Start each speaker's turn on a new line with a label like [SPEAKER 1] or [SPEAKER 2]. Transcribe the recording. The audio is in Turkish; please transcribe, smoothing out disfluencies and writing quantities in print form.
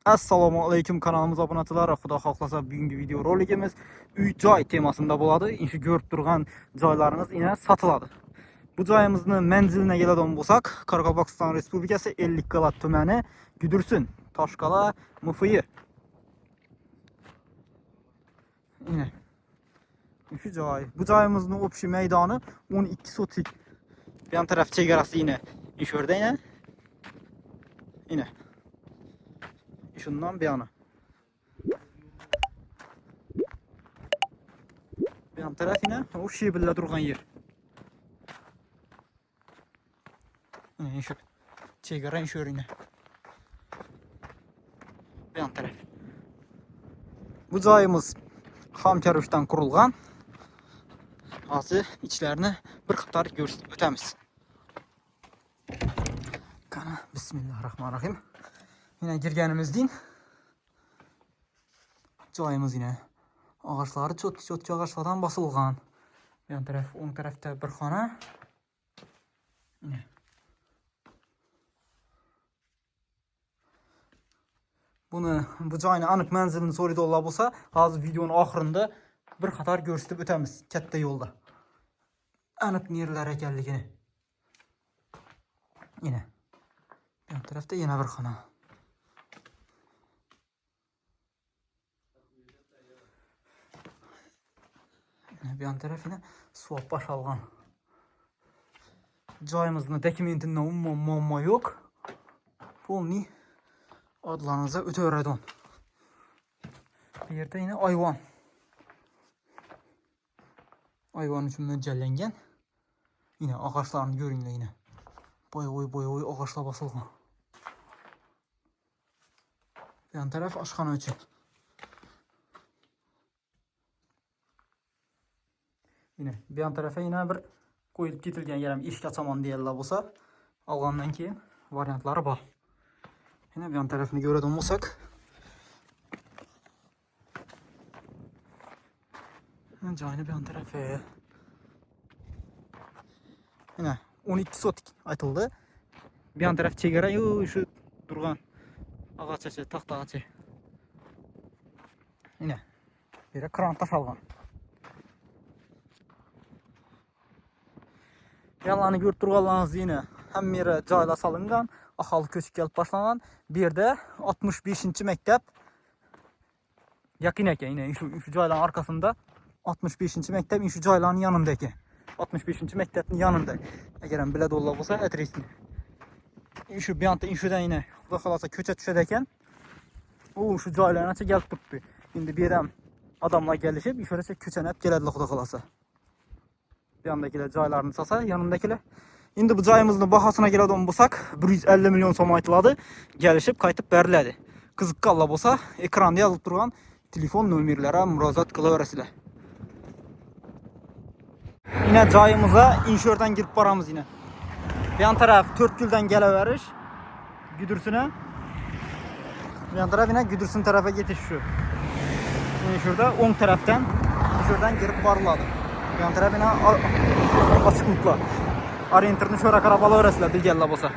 [SPEAKER 1] Assalomu alaykum, kanalımıza obunachilar. Xudo xohlasa bugungi video roligimiz uy-joy temasında bo'ladi. Inshi ko'rib turgan joylarimiz yine satıladi. Bu joyimizni manziline keladigan bo'lsak, Qoraqalpog'iston Respublikasi Ellikqal'a tumani, Güdürsün, Toshqal'a, MFY. Yine şu joy. Bu joyimizning общий maydoni 12 sotlik. Bir yan taraf chegarasi yine ish o'rda yine. Şundan bir yana. Bir yan taraf yine o şibille durgan yer. Yine şu çegara inşör yine. Bir yan taraf. Bu joyimiz xam karuşdan kurulgan. Hazır içlerini bir qator ko'rsatib o'tamiz. Qani bismillahirrahmanirrahim. Yine girgenimizden joyimiz yine ağaçları çotki ağaçlardan basılgan. Yan taraf, on tarafta bir xona. Yine bu joyni aniq manzilini so'raydi Allah bo'lsa, hozir videonun oxirida bir qator ko'rsatib o'tamiz katta yo'lda. Aniq nerlar ekanligini. Yine yan tarafta yana bir xona. Bir yan tarafına swap baş algan. Joyimizning dokumentinde muammo yok. Polni adlarınıza ötörədon. Bir yerde yine ayvan. Ayvan için möncellengen. Yine ağaçlarını görünle yine. Boy ağaçla basılgan. Bir yan taraf aşxana için. Yine bir yan tarafa yine bir koyup getirgen yerim işe açamam diyorlar olsa algandan keyin variantları var. Yine bir yan tarafını göreden olsak joyni bir yan tarafı yine 12 sotik aytıldı. Bir yan taraf chegara şu durgan ağaç taxta ağaçı. Yine bir kran taş algan. Yalanı görüp durganlarınız yine hem yere joylar salıngan, ahali köçüp gelip başlangan. Bir de 65. mektep yakın eken yine şu joyların arkasında 65. mektep şu joyların yanındaki. 65. mektepin yanında. Eğer bile dolla olsa adresini. Şu bir anda şuradan yine Xudo xolasa köçe düşedeken o şu joylarına gelip tuttu. Şimdi bir yerden adamlar gelişip şöyle köçene hep gelediler Xudo xolasa. Yandakiler joylarını sasa, yanındakiler. Şimdi bu joyimizning bahasına keladigan bo'lsak, 150 milyon so'm aytiladi. Gelişip qaytib beriladi. Qiziqqanlar bo'lsa, ekranda yozilib turgan telefon nomerlari murojaat qilaverasizlar. Yine joyimize inşörden girip baramiz yine. Bir yan taraf Törtgül'den gelaveriş Güdürsün'e. Bir yan taraf yine Güdürsün tarafa geçiş şu. Şurada 10 taraftan inşörden girip barladı. Yan tarafına açıklıkla. Orientirni şöyle karabalı öğresiler bilgiler olsa.